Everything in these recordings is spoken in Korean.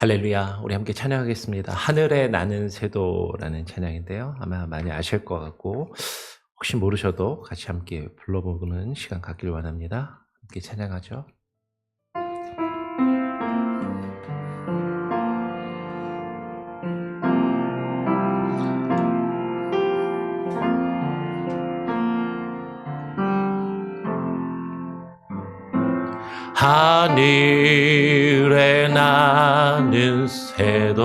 할렐루야. 우리 함께 찬양하겠습니다. 하늘에 나는 새도라는 찬양인데요. 아마 많이 아실 것 같고 혹시 모르셔도 같이 함께 불러보는 시간 갖길 원합니다. 함께 찬양하죠. 하늘에 나는 새도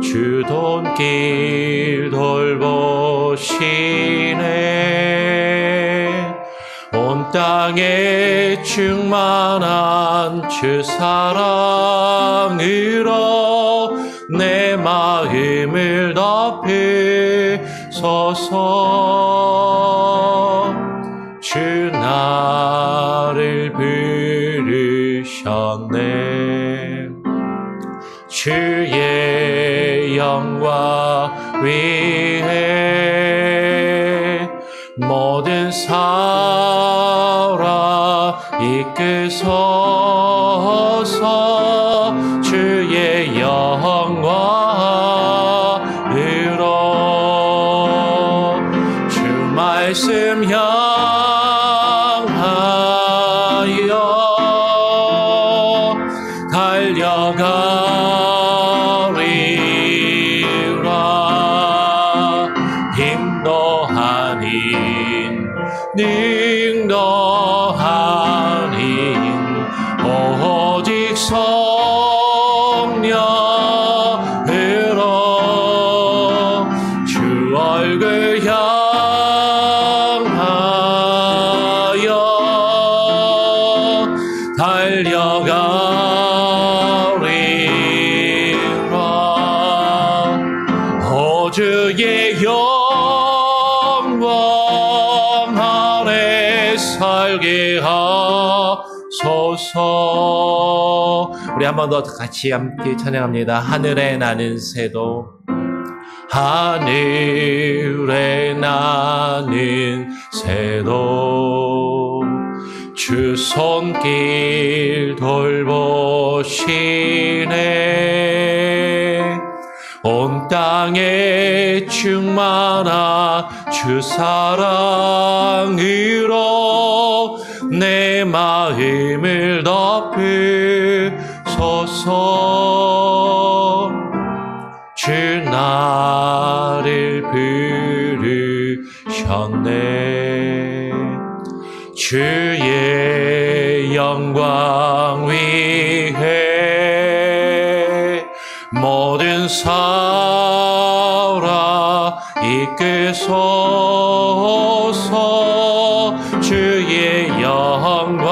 주돈길 돌보시네. 온 땅에 충만한 주 사랑으로 내 마음을 덮으소서. 주 나를 부르셨네. 주의 영광 위에 모든 사람 이끄소서. 주의 영광으로 주 말씀 달려가리라. 힘도 아닌 능도 아닌 오직 성령으로 주 얼굴 향하여 달려가 주의 영광 아래 살게 하소서. 우리 한 번 더 같이 함께 찬양합니다. 하늘에 나는 새도, 하늘에 나는 새도 주 손길 돌보시네. 온 땅에 충만한 주 사랑으로 내 마음을 덮으소서. 주 나를 부르셨네. 주의 영광 위에 모든 사람 이끄소서. 주의 영광으로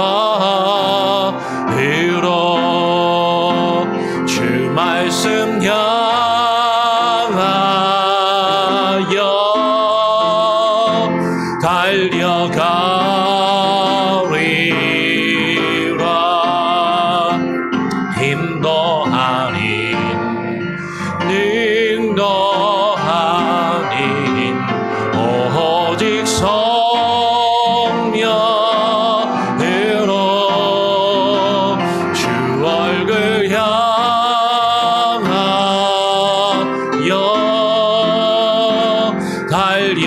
주 말씀 향하여 달려가리라. 힘도 아닌 능도 아닌 오직 성령으로 주 얼굴 향하여 달려가리라.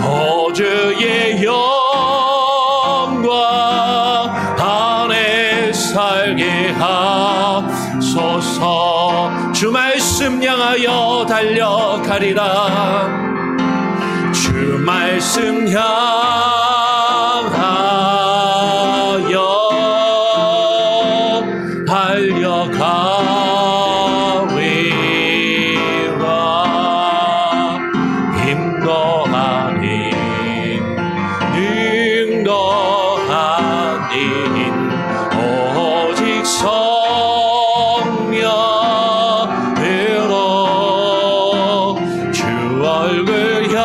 오 주의 살게 하소서. 주 말씀 향하여 달려가리라. 주 말씀 향하여 달려가리라. 힘도 아닌 능도 아닌 오직 성령으로 주 얼굴 향하여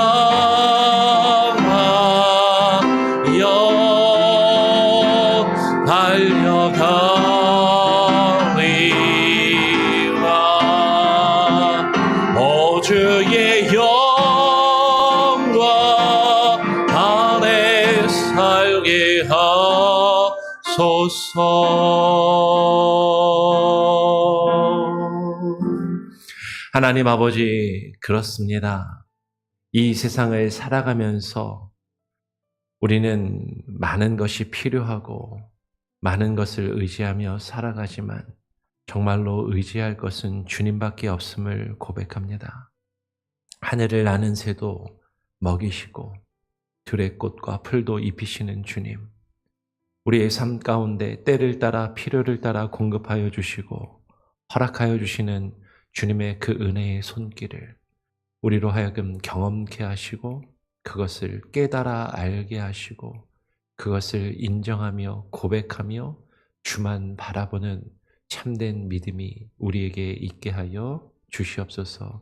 하게 하소서. 하나님 아버지, 그렇습니다. 이 세상을 살아가면서 우리는 많은 것이 필요하고 많은 것을 의지하며 살아가지만 정말로 의지할 것은 주님밖에 없음을 고백합니다. 하늘을 나는 새도 먹이시고 들의 꽃과 풀도 입히시는 주님, 우리의 삶 가운데 때를 따라 필요를 따라 공급하여 주시고 허락하여 주시는 주님의 그 은혜의 손길을 우리로 하여금 경험케 하시고 그것을 깨달아 알게 하시고 그것을 인정하며 고백하며 주만 바라보는 참된 믿음이 우리에게 있게 하여 주시옵소서.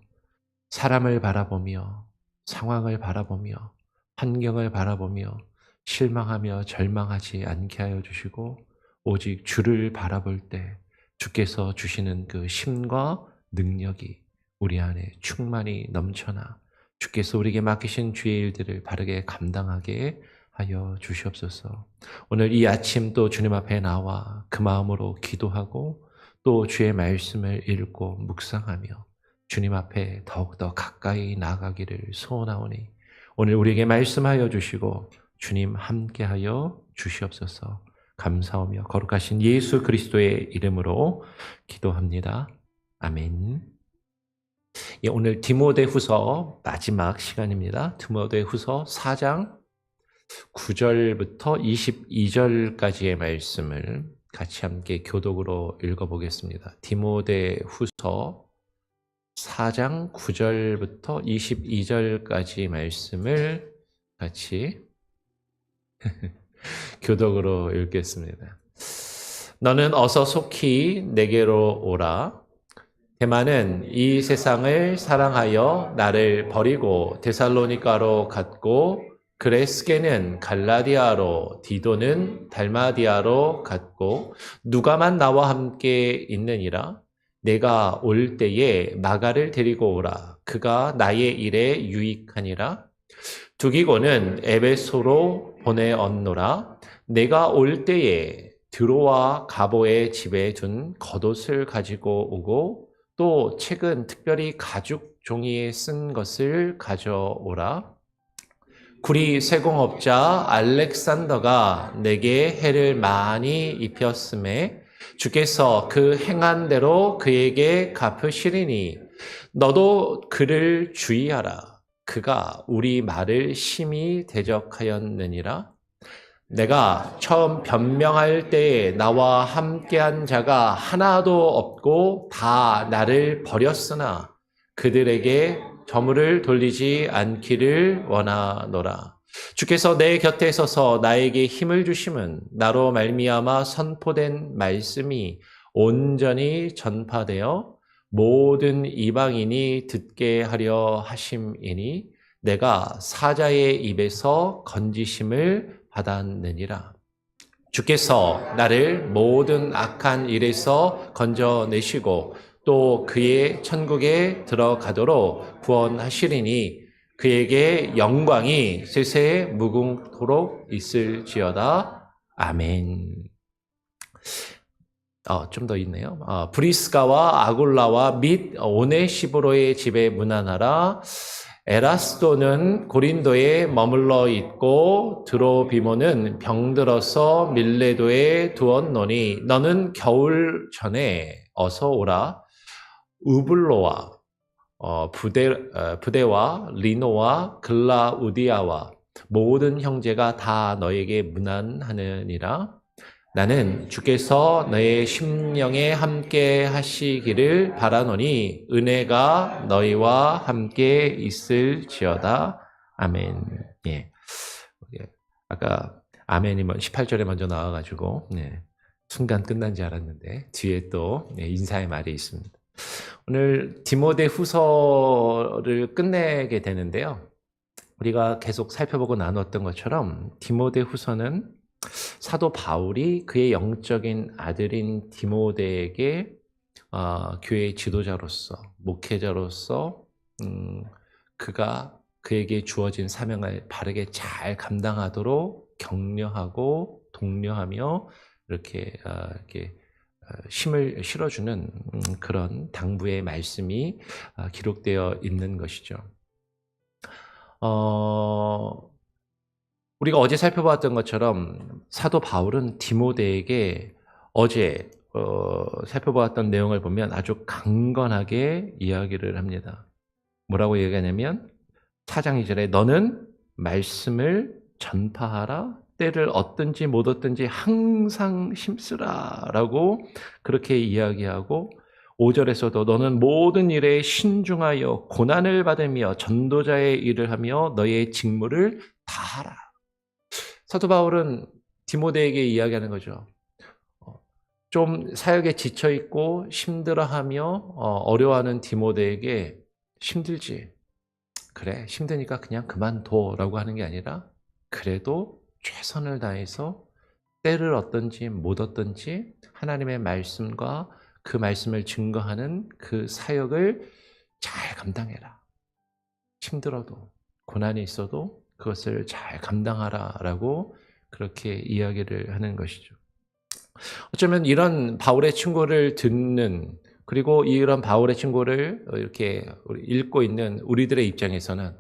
사람을 바라보며 상황을 바라보며 환경을 바라보며 실망하며 절망하지 않게 하여 주시고 오직 주를 바라볼 때 주께서 주시는 그 힘과 능력이 우리 안에 충만히 넘쳐나 주께서 우리에게 맡기신 주의 일들을 바르게 감당하게 하여 주시옵소서. 오늘 이 아침 또 주님 앞에 나와 그 마음으로 기도하고 또 주의 말씀을 읽고 묵상하며 주님 앞에 더욱더 가까이 나아가기를 소원하오니 오늘 우리에게 말씀하여 주시고 주님 함께하여 주시옵소서. 감사하며 거룩하신 예수 그리스도의 이름으로 기도합니다. 아멘. 오늘 디모데후서 마지막 시간입니다. 디모데후서 4장 9절부터 22절까지의 말씀을 같이 함께 교독으로 읽어보겠습니다. 디모데후서 4장 9절부터 22절까지 말씀을 같이 교독으로 읽겠습니다. 너는 어서 속히 내게로 오라. 데마는 이 세상을 사랑하여 나를 버리고 데살로니가로 갔고 그레스게는 갈라디아로 디도는 달마디아로 갔고 누가만 나와 함께 있느니라. 내가 올 때에 마가를 데리고 오라. 그가 나의 일에 유익하니라. 두기고는 에베소로 보내었노라. 내가 올 때에 드로와 가보의 집에 둔 겉옷을 가지고 오고 또 책은 특별히 가죽 종이에 쓴 것을 가져오라. 구리 세공업자 알렉산더가 내게 해를 많이 입혔음에 주께서 그 행한 대로 그에게 갚으시리니 너도 그를 주의하라. 그가 우리 말을 심히 대적하였느니라. 내가 처음 변명할 때에 나와 함께한 자가 하나도 없고 다 나를 버렸으나 그들에게 저물을 돌리지 않기를 원하노라. 주께서 내 곁에 서서 나에게 힘을 주심은 나로 말미암아 선포된 말씀이 온전히 전파되어 모든 이방인이 듣게 하려 하심이니 내가 사자의 입에서 건지심을 받았느니라. 주께서 나를 모든 악한 일에서 건져내시고 또 그의 천국에 들어가도록 구원하시리니 그에게 영광이 세세 무궁토록 있을지어다. 아멘. 좀 더 있네요. 브리스가와 아굴라와 및 오네시브로의 집에 문안하라. 에라스도는 고린도에 머물러 있고 드로비모는 병들어서 밀레도에 두었노니 너는 겨울 전에 어서 오라. 우블로와 부데와 리노와 글라우디아와 모든 형제가 다 너에게 문안하느니라. 나는 주께서 너의 심령에 함께 하시기를 바라노니 은혜가 너희와 함께 있을지어다. 아멘. 예. 아까 아멘이 18절에 먼저 나와가지고 순간 끝난 줄 알았는데 뒤에 또 인사의 말이 있습니다. 오늘 디모데후서를 끝내게 되는데요. 우리가 계속 살펴보고 나눴던 것처럼 디모데후서는 사도 바울이 그의 영적인 아들인 디모데에게 교회의 지도자로서 목회자로서 그가 그에게 주어진 사명을 바르게 잘 감당하도록 격려하고 독려하며 이렇게 힘을 실어주는 그런 당부의 말씀이 기록되어 있는 것이죠. 우리가 어제 살펴봤던 것처럼 사도 바울은 디모데에게 어제 살펴보았던 내용을 보면 아주 강건하게 이야기를 합니다. 뭐라고 얘기하냐면 4장 2절에 너는 말씀을 전파하라, 때를 얻든지 못 얻든지 항상 힘쓰라 라고 그렇게 이야기하고, 5절에서도 너는 모든 일에 신중하여 고난을 받으며 전도자의 일을 하며 너의 직무를 다하라. 사도 바울은 디모데에게 이야기하는 거죠. 좀 사역에 지쳐있고 힘들어하며 어려워하는 디모데에게 힘들지? 그래, 힘드니까 그냥 그만둬라고 하는 게 아니라 그래도 최선을 다해서 때를 얻든지 못 얻든지 하나님의 말씀과 그 말씀을 증거하는 그 사역을 잘 감당해라. 힘들어도 고난이 있어도 그것을 잘 감당하라라고 그렇게 이야기를 하는 것이죠. 어쩌면 이런 바울의 충고를 듣는, 그리고 이런 바울의 충고를 이렇게 읽고 있는 우리들의 입장에서는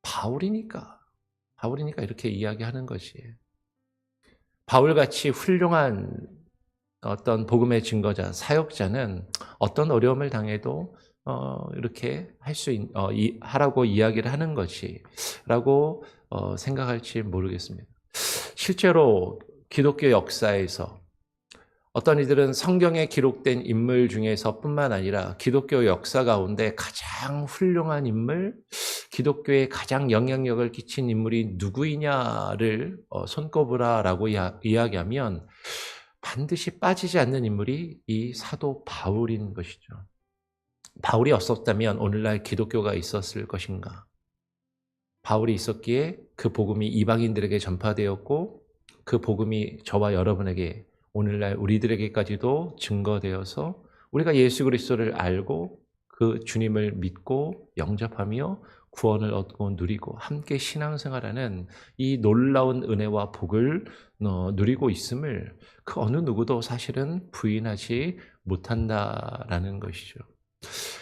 바울이니까 이렇게 이야기하는 것이, 바울같이 훌륭한 어떤 복음의 증거자, 사역자는 어떤 어려움을 당해도 이렇게 하라고 이야기를 하는 것이라고 생각할지 모르겠습니다. 실제로 기독교 역사에서 어떤 이들은 성경에 기록된 인물 중에서 뿐만 아니라 기독교 역사 가운데 가장 훌륭한 인물, 기독교에 가장 영향력을 끼친 인물이 누구이냐를 손꼽으라라고 이야기하면 반드시 빠지지 않는 인물이 이 사도 바울인 것이죠. 바울이 없었다면 오늘날 기독교가 있었을 것인가? 바울이 있었기에 그 복음이 이방인들에게 전파되었고, 그 복음이 저와 여러분에게, 오늘날 우리들에게까지도 증거되어서 우리가 예수 그리스도를 알고 그 주님을 믿고 영접하며 구원을 얻고 누리고 함께 신앙생활하는 이 놀라운 은혜와 복을 누리고 있음을 그 어느 누구도 사실은 부인하지 못한다라는 것이죠.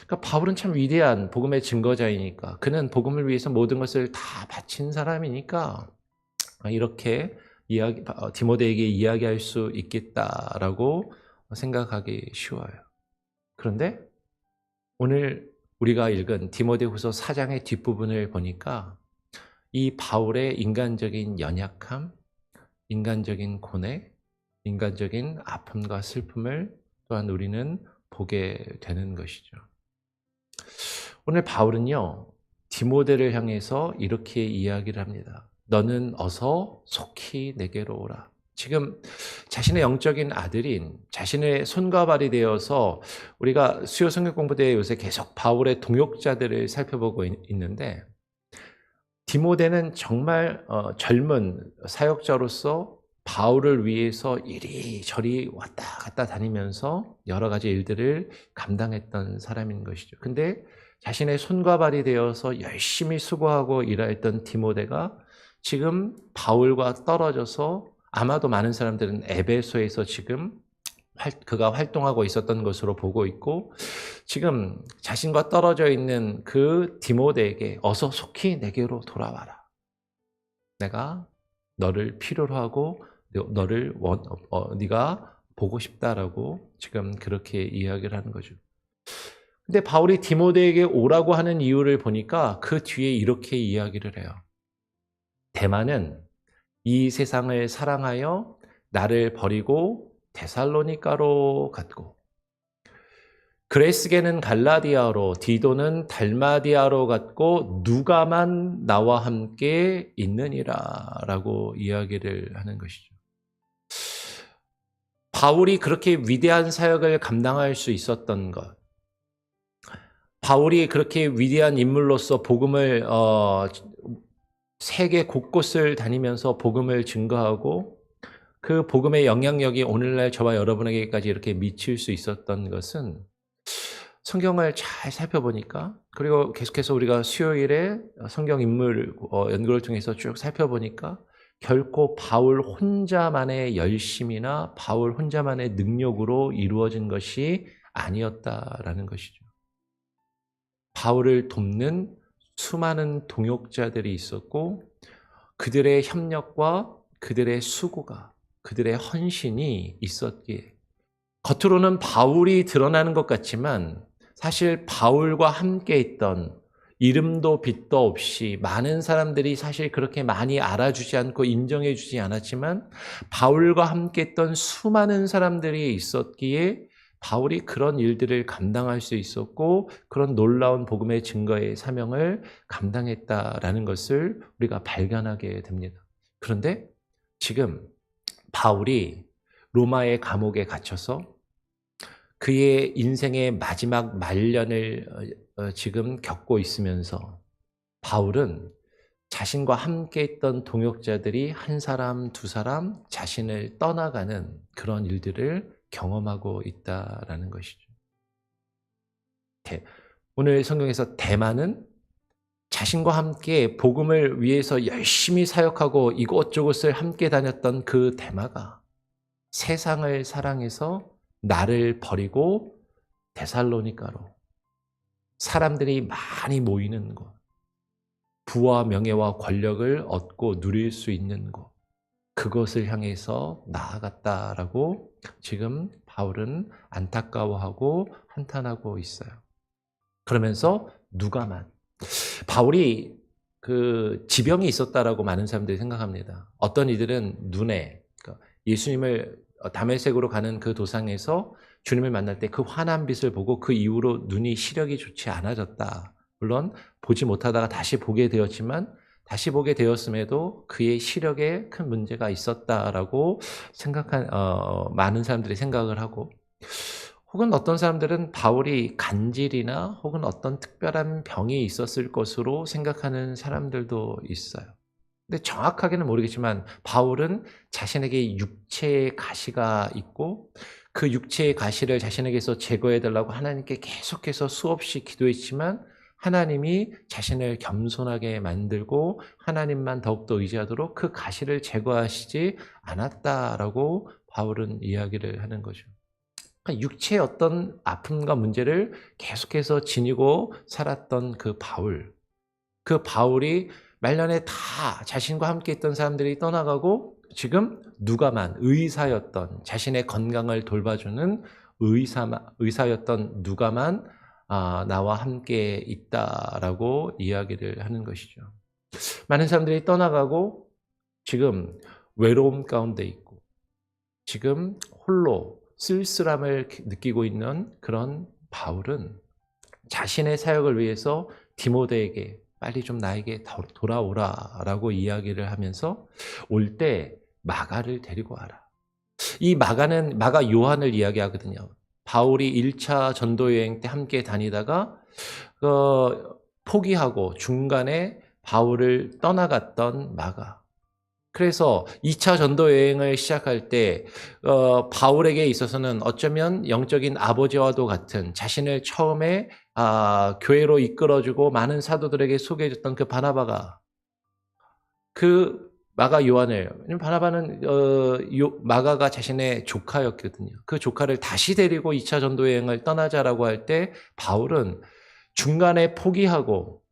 그러니까 바울은 참 위대한 복음의 증거자이니까, 그는 복음을 위해서 모든 것을 다 바친 사람이니까 이렇게 디모데에게 이야기할 수 있겠다라고 생각하기 쉬워요. 그런데 오늘 우리가 읽은 디모데후서 4장의 뒷부분을 보니까 이 바울의 인간적인 연약함, 인간적인 고뇌, 인간적인 아픔과 슬픔을 또한 우리는 보게 되는 것이죠. 오늘 바울은요, 디모데를 향해서 이렇게 이야기를 합니다. 너는 어서 속히 내게로 오라. 지금 자신의 영적인 아들인, 자신의 손과 발이 되어서, 우리가 수요 성경 공부대에 요새 계속 바울의 동역자들을 살펴보고 있는데, 디모데는 정말 젊은 사역자로서 바울을 위해서 이리저리 왔다 갔다 다니면서 여러 가지 일들을 감당했던 사람인 것이죠. 근데 자신의 손과 발이 되어서 열심히 수고하고 일했던 디모데가 지금 바울과 떨어져서, 아마도 많은 사람들은 에베소에서 지금 그가 활동하고 있었던 것으로 보고 있고, 지금 자신과 떨어져 있는 그 디모데에게 어서 속히 내게로 돌아와라. 내가 너를 필요로 하고 너를 네가 보고 싶다라고 지금 그렇게 이야기를 하는 거죠. 근데 바울이 디모데에게 오라고 하는 이유를 보니까 그 뒤에 이렇게 이야기를 해요. 데마는 이 세상을 사랑하여 나를 버리고 데살로니가로 갔고, 그레스게는 갈라디아로, 디도는 달마디아로 갔고 누가만 나와 함께 있느니라 라고 이야기를 하는 것이죠. 바울이 그렇게 위대한 사역을 감당할 수 있었던 것, 바울이 그렇게 위대한 인물로서 복음을 세계 곳곳을 다니면서 복음을 증거하고 그 복음의 영향력이 오늘날 저와 여러분에게까지 이렇게 미칠 수 있었던 것은 성경을 잘 살펴보니까, 그리고 계속해서 우리가 수요일에 성경 인물 연구를 통해서 쭉 살펴보니까 결코 바울 혼자만의 열심이나 바울 혼자만의 능력으로 이루어진 것이 아니었다라는 것이죠. 바울을 돕는 수많은 동역자들이 있었고, 그들의 협력과 그들의 수고가, 그들의 헌신이 있었기에 겉으로는 바울이 드러나는 것 같지만 사실 바울과 함께 있던, 이름도 빛도 없이 많은 사람들이 사실 그렇게 많이 알아주지 않고 인정해 주지 않았지만 바울과 함께 있던 수많은 사람들이 있었기에 바울이 그런 일들을 감당할 수 있었고 그런 놀라운 복음의 증거의 사명을 감당했다라는 것을 우리가 발견하게 됩니다. 그런데 지금 바울이 로마의 감옥에 갇혀서 그의 인생의 마지막 말년을 지금 겪고 있으면서 바울은 자신과 함께 있던 동역자들이 한 사람, 두 사람 자신을 떠나가는 그런 일들을 경험하고 있다라는 것이죠. 오늘 성경에서 대마는 자신과 함께 복음을 위해서 열심히 사역하고 이곳저곳을 함께 다녔던 그 대마가 세상을 사랑해서 나를 버리고 데살로니가로, 사람들이 많이 모이는 곳, 부와 명예와 권력을 얻고 누릴 수 있는 곳, 그것을 향해서 나아갔다라고 지금 바울은 안타까워하고 한탄하고 있어요. 그러면서 누가만, 바울이 그 지병이 있었다라고 많은 사람들이 생각합니다. 어떤 이들은 눈에, 예수님을 다메섹으로 가는 그 도상에서 주님을 만날 때 그 환한 빛을 보고 그 이후로 눈이 시력이 좋지 않아졌다. 물론 보지 못하다가 다시 보게 되었지만 다시 보게 되었음에도 그의 시력에 큰 문제가 있었다라고 생각한 많은 사람들이 생각을 하고, 혹은 어떤 사람들은 바울이 간질이나 혹은 어떤 특별한 병이 있었을 것으로 생각하는 사람들도 있어요. 근데 정확하게는 모르겠지만 바울은 자신에게 육체의 가시가 있고 그 육체의 가시를 자신에게서 제거해달라고 하나님께 계속해서 수없이 기도했지만 하나님이 자신을 겸손하게 만들고 하나님만 더욱더 의지하도록 그 가시를 제거하시지 않았다라고 바울은 이야기를 하는 거죠. 그러니까 육체의 어떤 아픔과 문제를 계속해서 지니고 살았던 그 바울이 말년에 다 자신과 함께 있던 사람들이 떠나가고 지금 누가만, 의사였던, 자신의 건강을 돌봐주는 의사였던 누가만 나와 함께 있다라고 이야기를 하는 것이죠. 많은 사람들이 떠나가고 지금 외로움 가운데 있고 지금 홀로 쓸쓸함을 느끼고 있는 그런 바울은 자신의 사역을 위해서 디모데에게 빨리 좀 나에게 돌아오라라고 이야기를 하면서 올 때 마가를 데리고 와라. 이 마가는 마가 요한을 이야기하거든요. 바울이 1차 전도 여행 때 함께 다니다가 포기하고 중간에 바울을 떠나갔던 마가. 그래서 2차 전도 여행을 시작할 때 바울에게 있어서는 어쩌면 영적인 아버지와도 같은, 자신을 처음에 교회로 이끌어주고 많은 사도들에게 소개해줬던 그 바나바가 그 마가 요한을, 바나바는 마가가 자신의 조카였거든요. 그 조카를 다시 데리고 2차 전도 여행을 떠나자라고 할 때 바울은 중간에 포기하고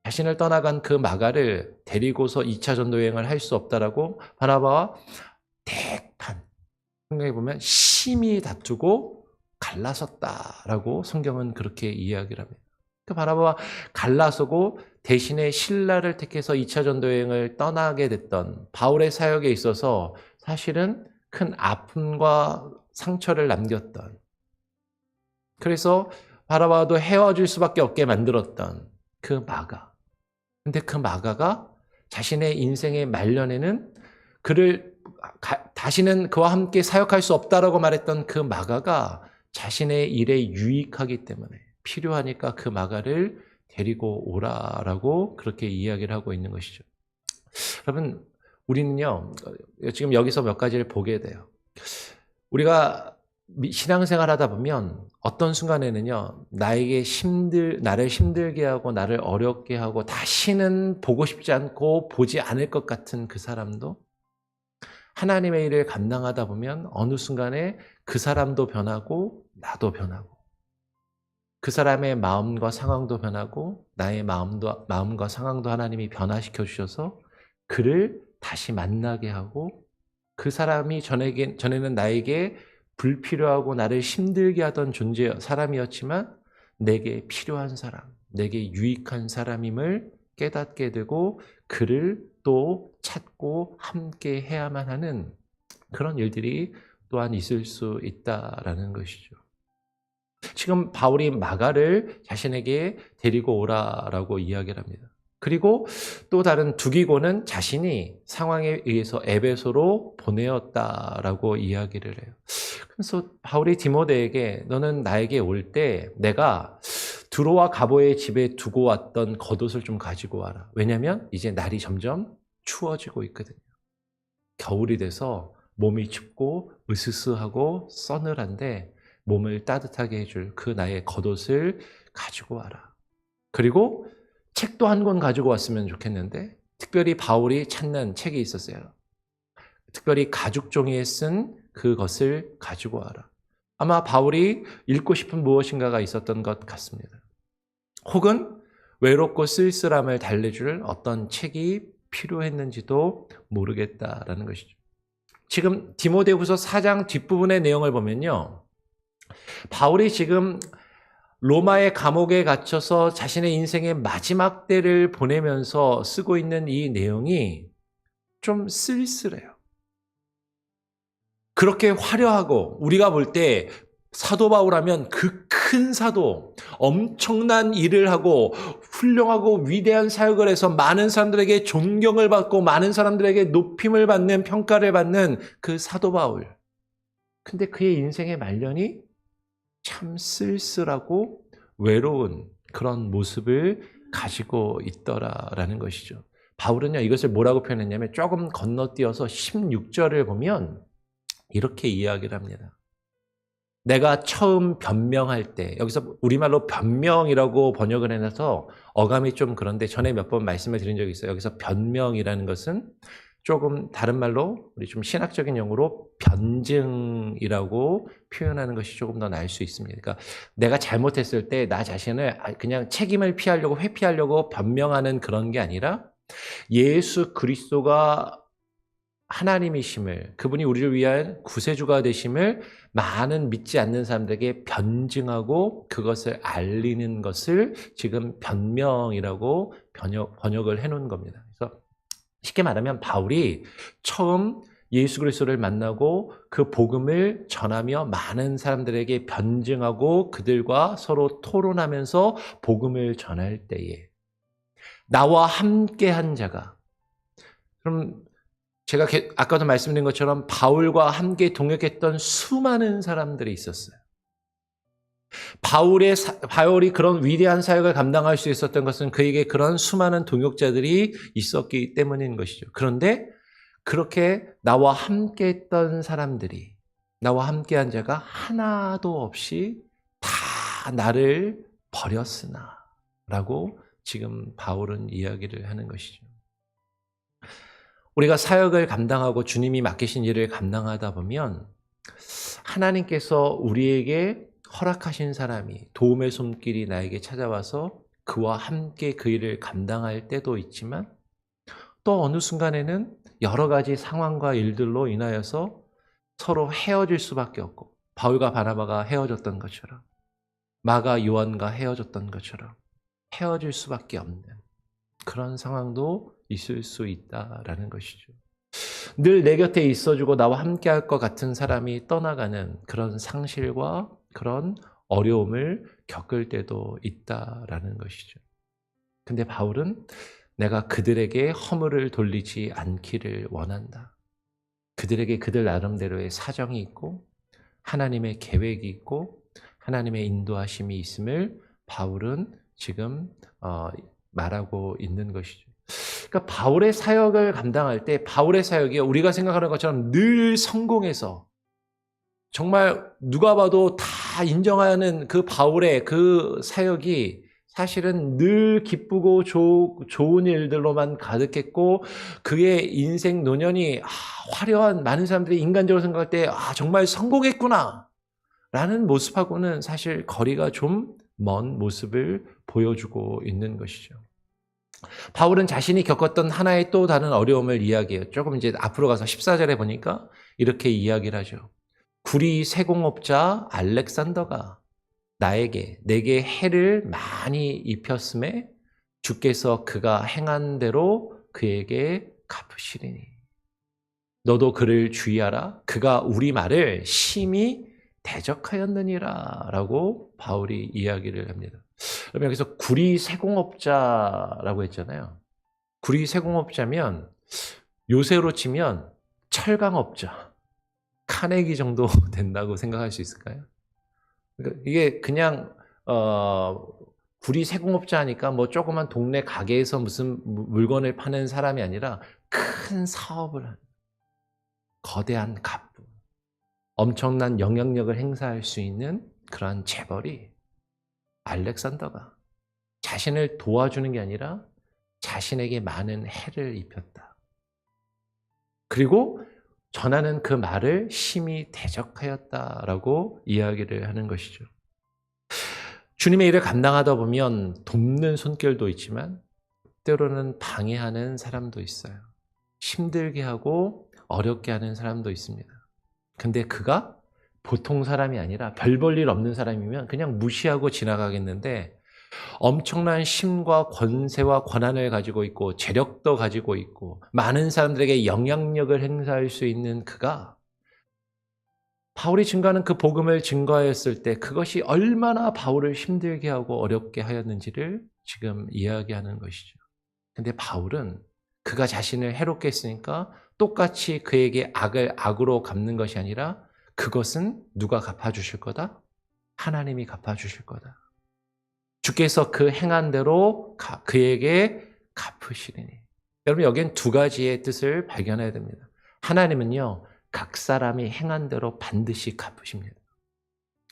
자신을 떠나간 그 마가를 데리고서 2차 전도 여행을 할 수 없다라고 바나바와 대판, 성경에 보면 심히 다투고 갈라섰다라고 성경은 그렇게 이야기를 합니다. 그 바나바와 갈라서고 대신에 실라를 택해서 2차 전도 여행을 떠나게 됐던 바울의 사역에 있어서 사실은 큰 아픔과 상처를 남겼던, 그래서 바나바와도 헤어질 수밖에 없게 만들었던 그 마가. 근데 그 마가가 자신의 인생의 말년에는 다시는 그와 함께 사역할 수 없다라고 말했던 그 마가가 자신의 일에 유익하기 때문에 필요하니까 그 마가를 데리고 오라라고 그렇게 이야기를 하고 있는 것이죠. 여러분, 우리는요, 지금 여기서 몇 가지를 보게 돼요. 우리가 신앙생활 하다 보면 어떤 순간에는요, 나를 힘들게 하고 나를 어렵게 하고 다시는 보고 싶지 않고 보지 않을 것 같은 그 사람도 하나님의 일을 감당하다 보면 어느 순간에 그 사람도 변하고 나도 변하고 그 사람의 마음과 상황도 변하고 나의 마음과 상황도 하나님이 변화시켜 주셔서 그를 다시 만나게 하고 그 사람이 전에는 나에게 불필요하고 나를 힘들게 하던 사람이었지만 내게 필요한 사람, 내게 유익한 사람임을 깨닫게 되고 그를 또 찾고 함께 해야만 하는 그런 일들이 또한 있을 수 있다라는 것이죠. 지금 바울이 마가를 자신에게 데리고 오라라고 이야기를 합니다. 그리고 또 다른 두기고는 자신이 상황에 의해서 에베소로 보내었다라고 이야기를 해요. 그래서 바울이 디모데에게 너는 나에게 올 때 내가 두로와 가보의 집에 두고 왔던 겉옷을 좀 가지고 와라. 왜냐하면 이제 날이 점점 추워지고 있거든요. 겨울이 돼서 몸이 춥고 으스스하고 서늘한데 몸을 따뜻하게 해줄 그 나의 겉옷을 가지고 와라. 그리고 책도 한 권 가지고 왔으면 좋겠는데 특별히 바울이 찾는 책이 있었어요. 특별히 가죽 종이에 쓴 그것을 가지고 와라. 아마 바울이 읽고 싶은 무엇인가가 있었던 것 같습니다. 혹은 외롭고 쓸쓸함을 달래줄 어떤 책이 필요했는지도 모르겠다라는 것이죠. 지금 디모데후서 4장 뒷부분의 내용을 보면요. 바울이 지금 로마의 감옥에 갇혀서 자신의 인생의 마지막 때를 보내면서 쓰고 있는 이 내용이 좀 쓸쓸해요. 그렇게 화려하고 우리가 볼 때 사도 바울하면 그 큰 사도, 엄청난 일을 하고 훌륭하고 위대한 사역을 해서 많은 사람들에게 존경을 받고 많은 사람들에게 높임을 받는 평가를 받는 그 사도 바울. 근데 그의 인생의 말년이 참 쓸쓸하고 외로운 그런 모습을 가지고 있더라라는 것이죠. 바울은요, 이것을 뭐라고 표현했냐면 조금 건너뛰어서 16절을 보면 이렇게 이야기를 합니다. 내가 처음 변명할 때, 여기서 우리말로 변명이라고 번역을 해놔서 어감이 좀 그런데 전에 몇 번 말씀을 드린 적이 있어요. 여기서 변명이라는 것은 조금 다른 말로 우리 좀 신학적인 용어로 변증이라고 표현하는 것이 조금 더 나을 수 있습니다. 그러니까 내가 잘못했을 때 나 자신을 그냥 책임을 피하려고 회피하려고 변명하는 그런 게 아니라 예수 그리스도가 하나님이심을, 그분이 우리를 위한 구세주가 되심을 많은 믿지 않는 사람들에게 변증하고 그것을 알리는 것을 지금 변명이라고 번역을 해놓은 겁니다. 그래서 쉽게 말하면 바울이 처음 예수 그리스도를 만나고 그 복음을 전하며 많은 사람들에게 변증하고 그들과 서로 토론하면서 복음을 전할 때에 나와 함께한 자가, 그럼 제가 아까도 말씀드린 것처럼 바울과 함께 동역했던 수많은 사람들이 있었어요. 바울이 그런 위대한 사역을 감당할 수 있었던 것은 그에게 그런 수많은 동역자들이 있었기 때문인 것이죠. 그런데 그렇게 나와 함께했던 사람들이, 나와 함께한 자가 하나도 없이 다 나를 버렸으나 라고 지금 바울은 이야기를 하는 것이죠. 우리가 사역을 감당하고 주님이 맡기신 일을 감당하다 보면 하나님께서 우리에게 허락하신 사람이, 도움의 손길이 나에게 찾아와서 그와 함께 그 일을 감당할 때도 있지만 또 어느 순간에는 여러 가지 상황과 일들로 인하여서 서로 헤어질 수밖에 없고, 바울과 바나바가 헤어졌던 것처럼, 마가 요한과 헤어졌던 것처럼 헤어질 수밖에 없는 그런 상황도 있을 수 있다라는 것이죠. 늘 내 곁에 있어주고 나와 함께할 것 같은 사람이 떠나가는 그런 상실과 그런 어려움을 겪을 때도 있다라는 것이죠. 근데 바울은 내가 그들에게 허물을 돌리지 않기를 원한다. 그들에게 그들 나름대로의 사정이 있고 하나님의 계획이 있고 하나님의 인도하심이 있음을 바울은 지금 말하고 있는 것이죠. 그러니까 바울의 사역을 감당할 때 바울의 사역이 우리가 생각하는 것처럼 늘 성공해서 정말 누가 봐도 다 인정하는 그 바울의 그 사역이 사실은 늘 기쁘고 좋은 일들로만 가득했고, 그의 인생 노년이 화려한, 많은 사람들이 인간적으로 생각할 때 정말 성공했구나 라는 모습하고는 사실 거리가 좀 먼 모습을 보여주고 있는 것이죠. 바울은 자신이 겪었던 하나의 또 다른 어려움을 이야기해요. 조금 이제 앞으로 가서 14절에 보니까 이렇게 이야기를 하죠. 구리 세공업자 알렉산더가 내게 해를 많이 입혔음에 주께서 그가 행한 대로 그에게 갚으시리니 너도 그를 주의하라. 그가 우리 말을 심히 대적하였느니라 라고 바울이 이야기를 합니다. 그러면 여기서 구리 세공업자라고 했잖아요. 구리 세공업자면 요새로 치면 철강업자, 카네기 정도 된다고 생각할 수 있을까요? 이게 그냥 구리 세공업자 하니까 뭐 조그만 동네 가게에서 무슨 물건을 파는 사람이 아니라 큰 사업을 하는 거대한 갑부, 엄청난 영향력을 행사할 수 있는 그러한 재벌이 알렉산더가 자신을 도와주는 게 아니라 자신에게 많은 해를 입혔다. 그리고 전하는 그 말을 심히 대적하였다라고 이야기를 하는 것이죠. 주님의 일을 감당하다 보면 돕는 손길도 있지만 때로는 방해하는 사람도 있어요. 힘들게 하고 어렵게 하는 사람도 있습니다. 근데 그가 보통 사람이 아니라 별 볼 일 없는 사람이면 그냥 무시하고 지나가겠는데, 엄청난 힘과 권세와 권한을 가지고 있고 재력도 가지고 있고 많은 사람들에게 영향력을 행사할 수 있는 그가 바울이 증거하는 그 복음을 증거하였을 때 그것이 얼마나 바울을 힘들게 하고 어렵게 하였는지를 지금 이야기하는 것이죠. 근데 바울은 그가 자신을 해롭게 했으니까 똑같이 그에게 악을 악으로 갚는 것이 아니라 그것은 누가 갚아주실 거다? 하나님이 갚아주실 거다. 주께서 그 행한 대로 그에게 갚으시리니. 여러분, 여기엔 두 가지의 뜻을 발견해야 됩니다. 하나님은요, 각 사람이 행한 대로 반드시 갚으십니다.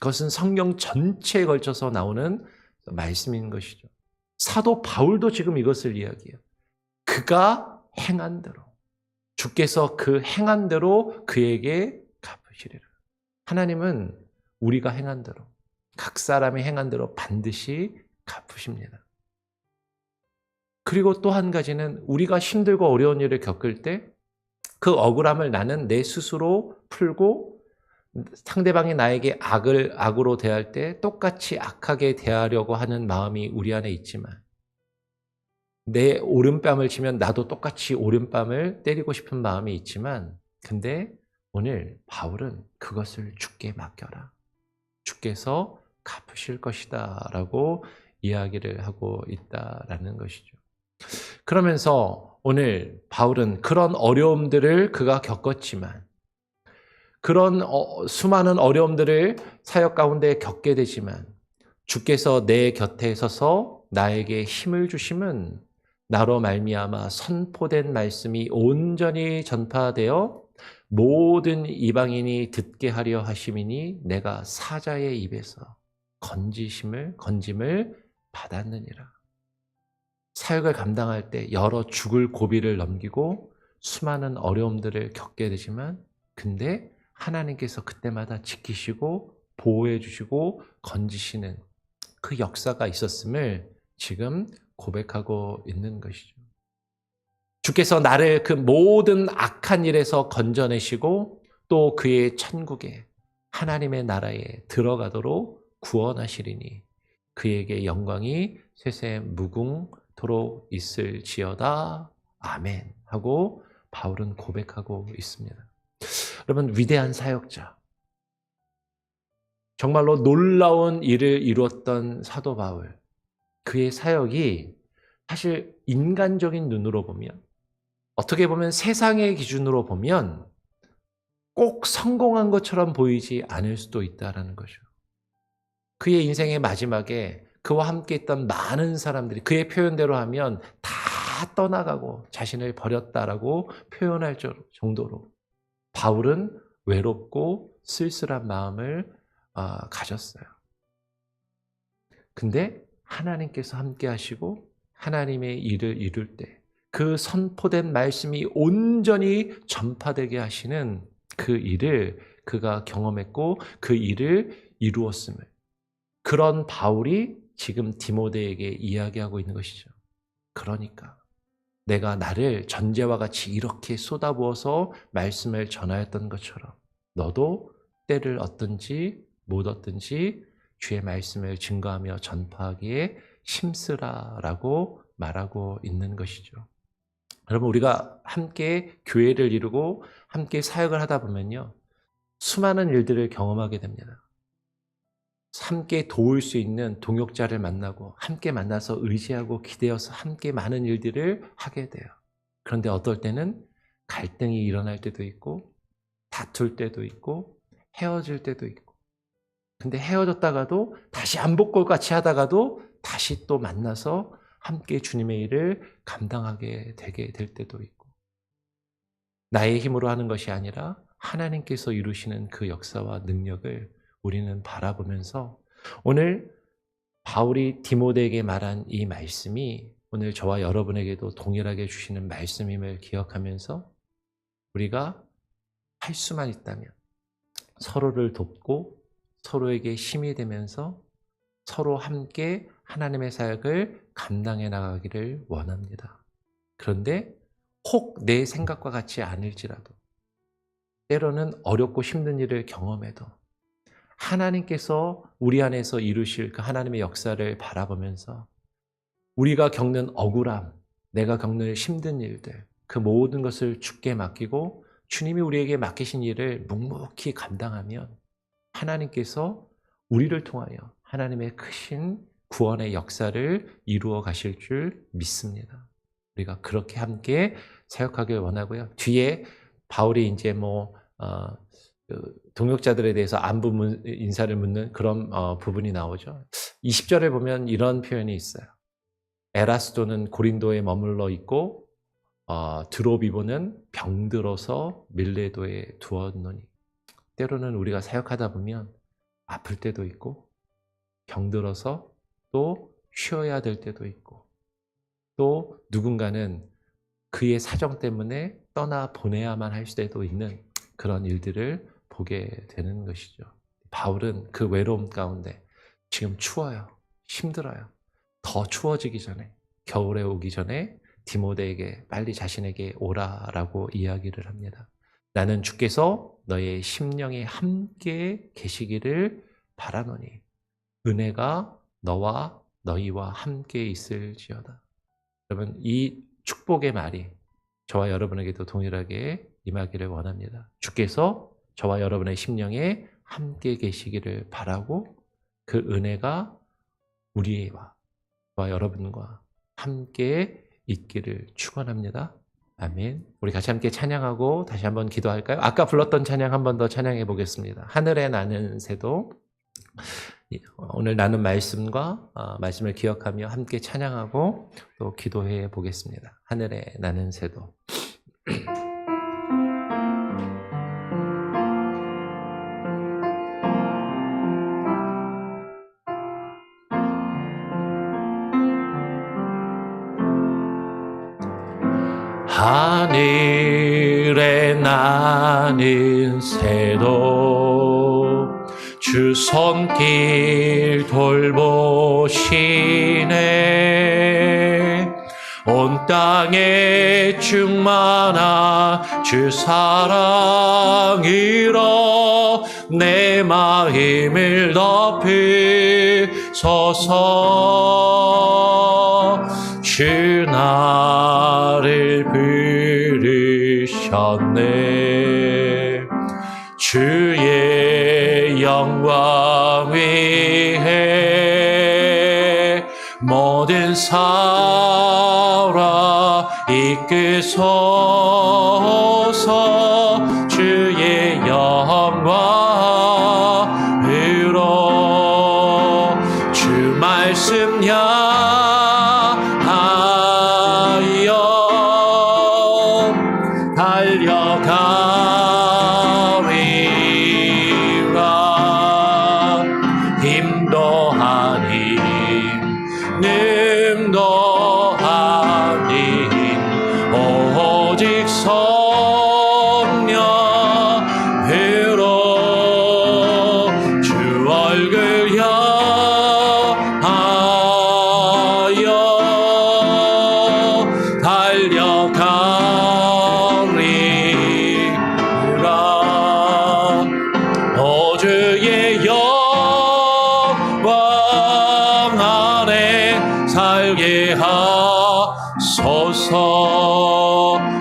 그것은 성경 전체에 걸쳐서 나오는 말씀인 것이죠. 사도 바울도 지금 이것을 이야기해요. 그가 행한 대로, 주께서 그 행한 대로 그에게 갚으시리라. 하나님은 우리가 행한 대로, 각 사람이 행한 대로 반드시 갚으십니다. 그리고 또 한 가지는 우리가 힘들고 어려운 일을 겪을 때 그 억울함을 나는 내 스스로 풀고 상대방이 나에게 악으로 대할 때 똑같이 악하게 대하려고 하는 마음이 우리 안에 있지만, 내 오른뺨을 치면 나도 똑같이 오른뺨을 때리고 싶은 마음이 있지만, 근데 오늘 바울은 그것을 주께 맡겨라. 주께서 갚으실 것이다 라고 이야기를 하고 있다라는 것이죠. 그러면서 오늘 바울은 그런 어려움들을 그가 겪었지만, 그런 수많은 어려움들을 사역 가운데 겪게 되지만 주께서 내 곁에 서서 나에게 힘을 주심은 나로 말미암아 선포된 말씀이 온전히 전파되어 모든 이방인이 듣게 하려 하심이니 내가 사자의 입에서 건짐을 받았느니라. 사역을 감당할 때 여러 죽을 고비를 넘기고 수많은 어려움들을 겪게 되지만, 근데 하나님께서 그때마다 지키시고 보호해 주시고 건지시는 그 역사가 있었음을 지금 고백하고 있는 것이죠. 주께서 나를 그 모든 악한 일에서 건져내시고 또 그의 천국에, 하나님의 나라에 들어가도록 구원하시리니 그에게 영광이 세세 무궁토록 있을지어다. 아멘 하고 바울은 고백하고 있습니다. 여러분, 위대한 사역자, 정말로 놀라운 일을 이루었던 사도 바울, 그의 사역이 사실 인간적인 눈으로 보면, 어떻게 보면 세상의 기준으로 보면 꼭 성공한 것처럼 보이지 않을 수도 있다는 거죠. 그의 인생의 마지막에 그와 함께 있던 많은 사람들이 그의 표현대로 하면 다 떠나가고 자신을 버렸다라고 표현할 정도로 바울은 외롭고 쓸쓸한 마음을 가졌어요. 근데 하나님께서 함께 하시고 하나님의 일을 이룰 때 그 선포된 말씀이 온전히 전파되게 하시는 그 일을 그가 경험했고 그 일을 이루었음을, 그런 바울이 지금 디모데에게 이야기하고 있는 것이죠. 그러니까 내가 나를 전제와 같이 이렇게 쏟아부어서 말씀을 전하였던 것처럼 너도 때를 얻든지 못 얻든지 주의 말씀을 증거하며 전파하기에 힘쓰라라고 말하고 있는 것이죠. 여러분, 우리가 함께 교회를 이루고 함께 사역을 하다 보면요, 수많은 일들을 경험하게 됩니다. 함께 도울 수 있는 동역자를 만나고 함께 만나서 의지하고 기대어서 함께 많은 일들을 하게 돼요. 그런데 어떨 때는 갈등이 일어날 때도 있고 다툴 때도 있고 헤어질 때도 있고, 근데 헤어졌다가도 다시 안 볼 것 같이 하다가도 다시 또 만나서 함께 주님의 일을 감당하게 되게 될 때도 있고, 나의 힘으로 하는 것이 아니라 하나님께서 이루시는 그 역사와 능력을 우리는 바라보면서 오늘 바울이 디모데에게 말한 이 말씀이 오늘 저와 여러분에게도 동일하게 주시는 말씀임을 기억하면서 우리가 할 수만 있다면 서로를 돕고 서로에게 힘이 되면서 서로 함께 하나님의 사역을 감당해 나가기를 원합니다. 그런데 혹 내 생각과 같지 않을지라도, 때로는 어렵고 힘든 일을 경험해도 하나님께서 우리 안에서 이루실 그 하나님의 역사를 바라보면서 우리가 겪는 억울함, 내가 겪는 힘든 일들, 그 모든 것을 주께 맡기고 주님이 우리에게 맡기신 일을 묵묵히 감당하면 하나님께서 우리를 통하여 하나님의 크신 구원의 역사를 이루어 가실 줄 믿습니다. 우리가 그렇게 함께 사역하길 원하고요. 뒤에 바울이 이제 동역자들에 대해서 안부 인사를 묻는 그런 부분이 나오죠. 20절에 보면 이런 표현이 있어요. 에라스도는 고린도에 머물러 있고 드로비보는 병들어서 밀레도에 두었노니. 때로는 우리가 사역하다 보면 아플 때도 있고 병들어서 또 쉬어야 될 때도 있고 또 누군가는 그의 사정 때문에 떠나 보내야만 할 때도 있는 그런 일들을 보게 되는 것이죠. 바울은 그 외로움 가운데 지금 추워요. 힘들어요. 더 추워지기 전에, 겨울에 오기 전에 디모데에게 빨리 자신에게 오라라고 이야기를 합니다. 나는 주께서 너의 심령에 함께 계시기를 바라노니 은혜가 너와 너희와 함께 있을지어다. 여러분, 이 축복의 말이 저와 여러분에게도 동일하게 임하기를 원합니다. 주께서 저와 여러분의 심령에 함께 계시기를 바라고 그 은혜가 우리와 저와 여러분과 함께 있기를 축원합니다. 아멘. 우리 같이 함께 찬양하고 다시 한번 기도할까요? 아까 불렀던 찬양 한 번 더 찬양해 보겠습니다. 하늘에 나는 새도. 오늘 나눈 말씀과 말씀을 기억하며 함께 찬양하고 또 기도해 보겠습니다. 하늘에 나는 새도. 하늘에 나는 새도 주 손길 돌보시네. 온 땅에 충만한 주 사랑으로 내 마음을 덮으소서. 주 나를 부르셨네. 주의 영광 위에 모든 사람 이끄소서. 주의 영광으로 주 말씀 달려가리.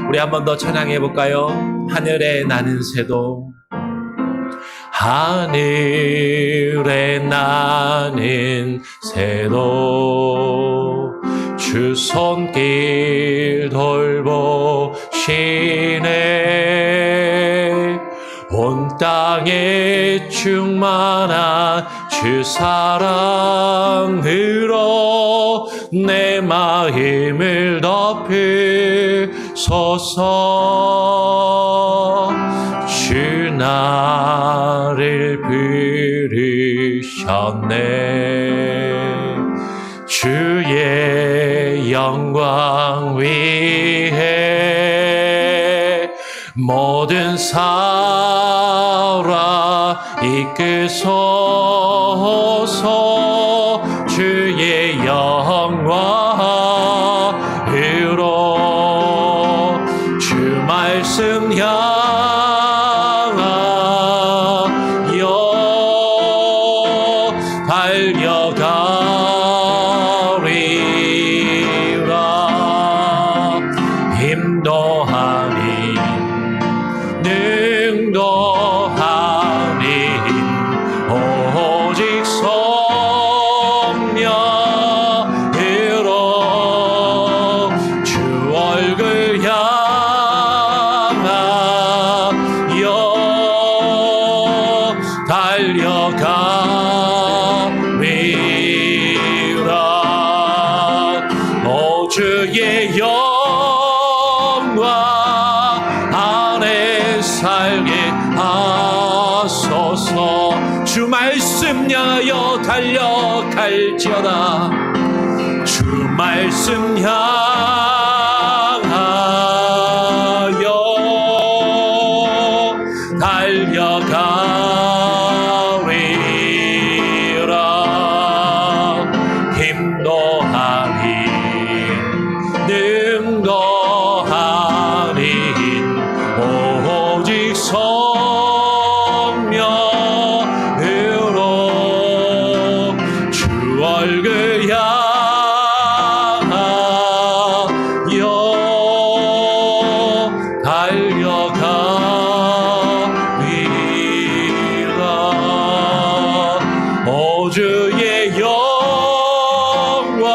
우리 한 번 더 찬양해 볼까요? 하늘에 나는 새도 하늘에 나는 새도 주 손길 돌보시네 온 땅에 충만한 주 사랑으로 내 마음을 덮으소서 주 나를 부르셨네 주의 영광 위해 모든 사람 이끄소서 주의 영광으로 주 말씀 향하여 달려가리라 힘도하니 능도하니 오직 성령으로 주 얼굴 향하여 달려가리라 오 주의 영광 안에 살게 하소서 주 말씀 향하여 달려갈지어다 주 말씀 향하여 달려가리라 힘도하니 능도하니 오직 성령으로 주 얼굴 향하여 달려가리라 오 주의 영광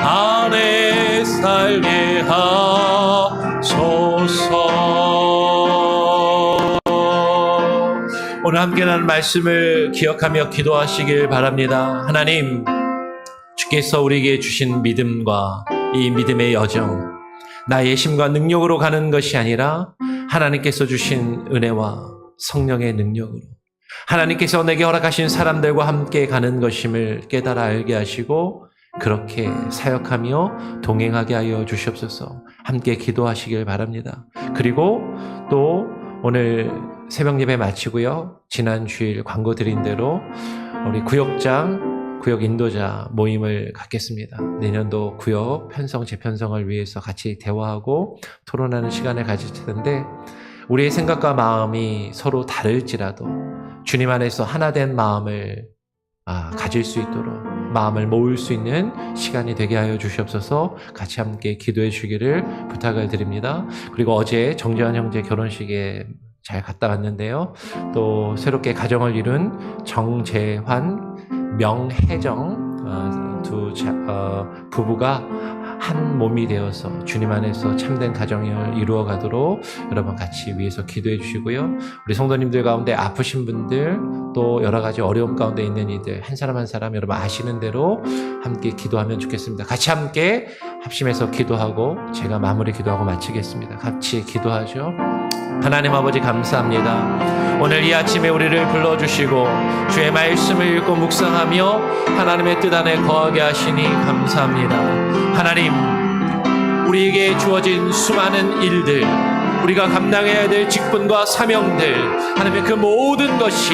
안에 살게 하소서 오늘 함께 나눈 말씀을 기억하며 기도하시길 바랍니다. 하나님 주께서 우리에게 주신 믿음과 이 믿음의 여정 나의 힘과 능력으로 가는 것이 아니라 하나님께서 주신 은혜와 성령의 능력으로 하나님께서 내게 허락하신 사람들과 함께 가는 것임을 깨달아 알게 하시고 그렇게 사역하며 동행하게 하여 주시옵소서. 함께 기도하시길 바랍니다. 그리고 또 오늘 새벽 예배 마치고요. 지난 주일 광고 드린 대로 우리 구역장, 구역 인도자 모임을 갖겠습니다. 내년도 구역 편성, 재편성을 위해서 같이 대화하고 토론하는 시간을 가질 텐데 우리의 생각과 마음이 서로 다를지라도 주님 안에서 하나 된 마음을 가질 수 있도록 마음을 모을 수 있는 시간이 되게 하여 주시옵소서. 같이 함께 기도해 주기를 부탁을 드립니다. 그리고 어제 정재환 형제 결혼식에 잘 갔다 왔는데요. 또 새롭게 가정을 이룬 정재환, 명혜정 두 부부가 한 몸이 되어서 주님 안에서 참된 가정을 이루어가도록 여러분 같이 위해서 기도해 주시고요. 우리 성도님들 가운데 아프신 분들 또 여러 가지 어려움 가운데 있는 이들 한 사람 한 사람 여러분 아시는 대로 함께 기도하면 좋겠습니다. 같이 함께 합심해서 기도하고 제가 마무리 기도하고 마치겠습니다. 같이 기도하죠. 하나님 아버지 감사합니다. 오늘 이 아침에 우리를 불러주시고 주의 말씀을 읽고 묵상하며 하나님의 뜻 안에 거하게 하시니 감사합니다. 하나님, 우리에게 주어진 수많은 일들, 우리가 감당해야 될 직분과 사명들, 하나님의 그 모든 것이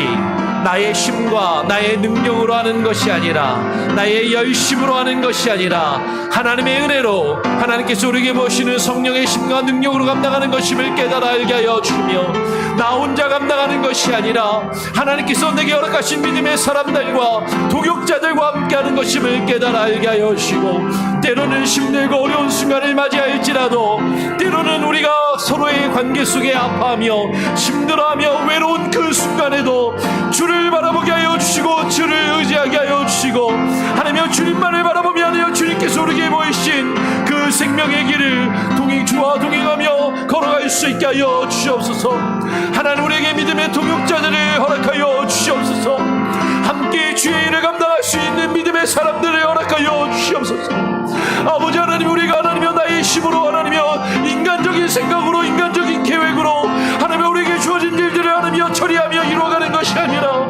나의 힘과 나의 능력으로 하는 것이 아니라 나의 열심으로 하는 것이 아니라 하나님의 은혜로 하나님께서 우리에게 보시는 성령의 힘과 능력으로 감당하는 것임을 깨달아 알게 하여 주며 나 혼자 감당하는 것이 아니라 하나님께서 내게 허락하신 믿음의 사람들과 동역자들과 함께하는 것임을 깨달아 알게 하여 주시고 때로는 힘들고 어려운 순간을 맞이할지라도 때로는 서로의 관계 속에 아파하며 힘들어하며 외로운 그 순간에도 주를 바라보게 하여 주시고 주를 의지하게 하여 주시고 하나님여 주님만을 바라보며 하나님 주님께서 우리에게 보이신 그 생명의 길을 주와 동행하며 걸어갈 수 있게 하여 주시옵소서. 하나님 우리에게 믿음의 동역자들을 허락하여 주시옵소서. 함께 주의 일을 감당할 수 있는 믿음의 사람들을 허락하여 주시옵소서. 아버지 하나님 우리가 하나님여 나의 힘으로 하나님여 인간적인 생각으로 인간적인 계획으로 하나님여 우리에게 주어진 일들을 하나님여 처리하며 이루어가는 것이 아니라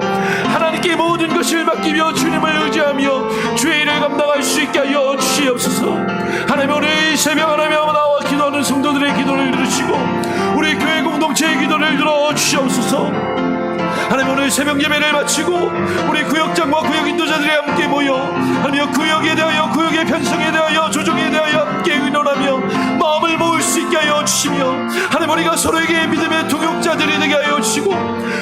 하나님께 모든 것을 맡기며 주님을 의지하며 주의 일을 감당할 수 있게 하여 주시옵소서. 하나님 오늘 이 새벽 하나님여 나와 기도하는 성도들의 기도를 들으시고 우리 교회 공동체의 기도를 들어주시옵소서. 하나님 오늘 새벽 예배를 마치고 우리 구역장과 구역 인도자들이 함께 모여 하나님 구역에 대하여 구역의 편성에 대하여 조정에 대하여 함께 의논하며 마음을 모을 수 있게 하여 주시며 하나님 우리가 서로에게 믿음의 동역자들이 되게 하여 주시고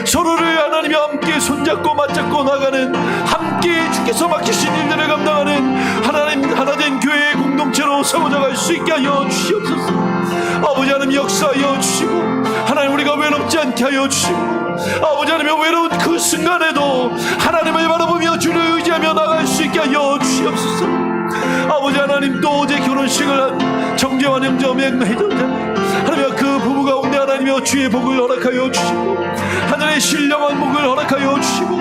서로를 하나님이 함께 손잡고 맞잡고 나가는 함께 주께서 맡기신 일들을 감당하는 하나님 하나된 교회의 공동체로 세워져갈 수 있게 하여 주시옵소서. 아버지 하나님 역사하여 주시고 하나님 우리가 외롭지 않게 하여 주시고 아버지 하나님 외로운 그 순간에도 하나님을 바라보며 주를 의지하며 나갈 수 있게 하여 주시옵소서. 아버지 하나님 또 어제 결혼식을 한 정재환 형제 맹회전자 하나님 그 부부 가운데 하나님여 주의 복을 허락하여 주시고 하늘의 신령한 복을 허락하여 주시고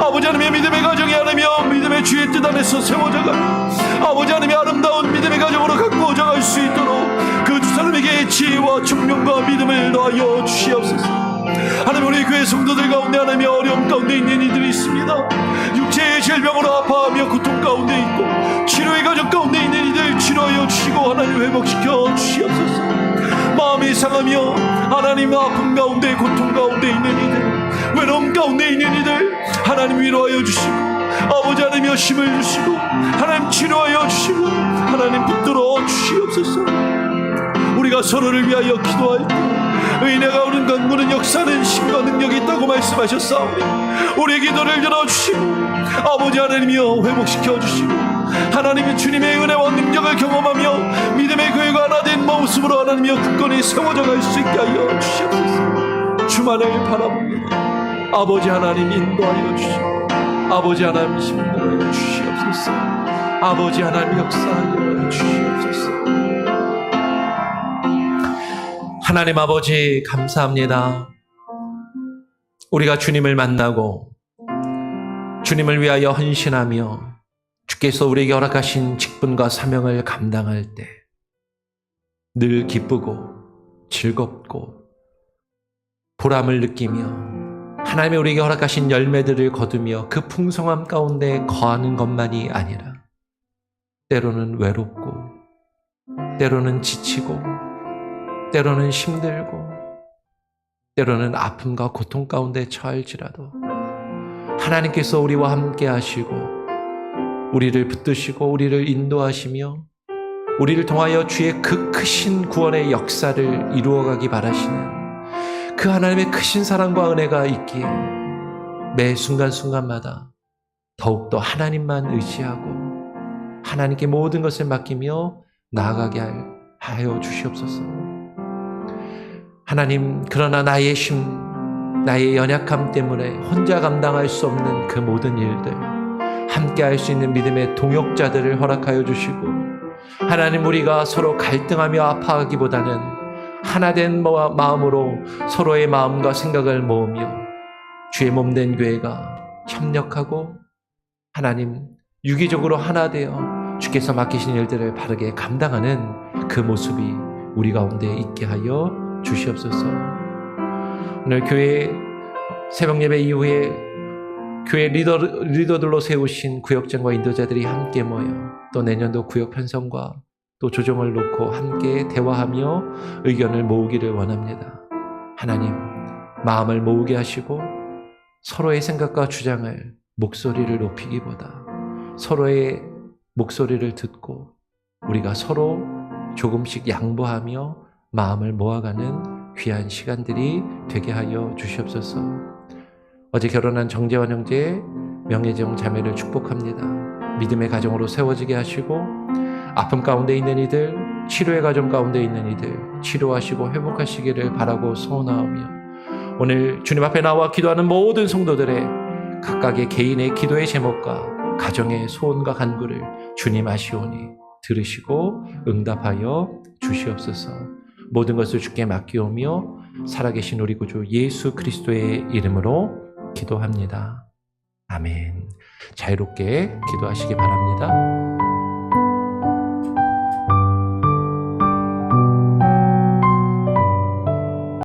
아버지 하나님의 믿음의 가정이 하나님여 믿음의 주의 뜻 안에서 세워져가며 아버지 하나님의 아름다운 믿음의 가정으로 갖고 오져갈 수 있도록 그 두 사람에게 지혜와 총명과 믿음을 더하여 주시옵소서. 하나님 우리 교회 성도들 가운데 하나님의 어려움 가운데 있는 이들이 있습니다. 육체의 질병으로 아파하며 고통 가운데 있고 치료의 과정 가운데 있는 이들 치료하여 주시고 하나님 회복시켜 주시옵소서. 마음이 상하며 하나님 아픔 가운데 고통 가운데 있는 이들 외로움 가운데 있는 이들 하나님 위로하여 주시고 아버지 하나님여 힘을 주시고 하나님 치료하여 주시고 하나님 붙들어 주시옵소서. 우리가 서로를 위하여 기도할 때 의인에가 오는 강구는 역사는 힘과 능력이 있다고 말씀하셨사오니 우리의 기도를 들어주시고 아버지 하나님이여 회복시켜 주시고 하나님의 주님의 은혜와 능력을 경험하며 믿음의 교회가 하나 된 모습으로 하나님이여 굳건히 세워져 갈 수 있게 하여 주시옵소서. 주만을 바라봅니다. 아버지 하나님 인도하여 주시고 아버지 하나님 힘들어하여 주시옵소서. 아버지 하나님 역사하여 주시옵소서. 하나님 아버지 감사합니다. 우리가 주님을 만나고 주님을 위하여 헌신하며 주께서 우리에게 허락하신 직분과 사명을 감당할 때 늘 기쁘고 즐겁고 보람을 느끼며 하나님이 우리에게 허락하신 열매들을 거두며 그 풍성함 가운데 거하는 것만이 아니라 때로는 외롭고 때로는 지치고 때로는 힘들고 때로는 아픔과 고통 가운데 처할지라도 하나님께서 우리와 함께 하시고 우리를 붙드시고 우리를 인도하시며 우리를 통하여 주의 그 크신 구원의 역사를 이루어가기 바라시는 그 하나님의 크신 사랑과 은혜가 있기에 매 순간순간마다 더욱더 하나님만 의지하고 하나님께 모든 것을 맡기며 나아가게 하여 주시옵소서. 하나님, 그러나 나의 힘, 나의 연약함 때문에 혼자 감당할 수 없는 그 모든 일들 함께 할 수 있는 믿음의 동역자들을 허락하여 주시고 하나님 우리가 서로 갈등하며 아파하기보다는 하나된 마음으로 서로의 마음과 생각을 모으며 주의 몸된 교회가 협력하고 하나님 유기적으로 하나 되어 주께서 맡기신 일들을 바르게 감당하는 그 모습이 우리 가운데 있게 하여 주시옵소서. 오늘 교회 새벽 예배 이후에 교회 리더들로 세우신 구역장과 인도자들이 함께 모여 또 내년도 구역 편성과 또 조정을 놓고 함께 대화하며 의견을 모으기를 원합니다. 하나님, 마음을 모으게 하시고 서로의 생각과 주장을 목소리를 높이기보다 서로의 목소리를 듣고 우리가 서로 조금씩 양보하며 마음을 모아가는 귀한 시간들이 되게 하여 주시옵소서. 어제 결혼한 정재환 형제, 명예정 자매를 축복합니다. 믿음의 가정으로 세워지게 하시고 아픔 가운데 있는 이들 치료의 과정 가운데 있는 이들 치료하시고 회복하시기를 바라고 소원하오며, 오늘 주님 앞에 나와 기도하는 모든 성도들의 각각의 개인의 기도의 제목과 가정의 소원과 간구를 주님 아시오니 들으시고 응답하여 주시옵소서. 모든 것을 주께 맡기오며 살아계신 우리 구주 예수 그리스도의 이름으로 기도합니다. 아멘. 자유롭게 기도하시기 바랍니다.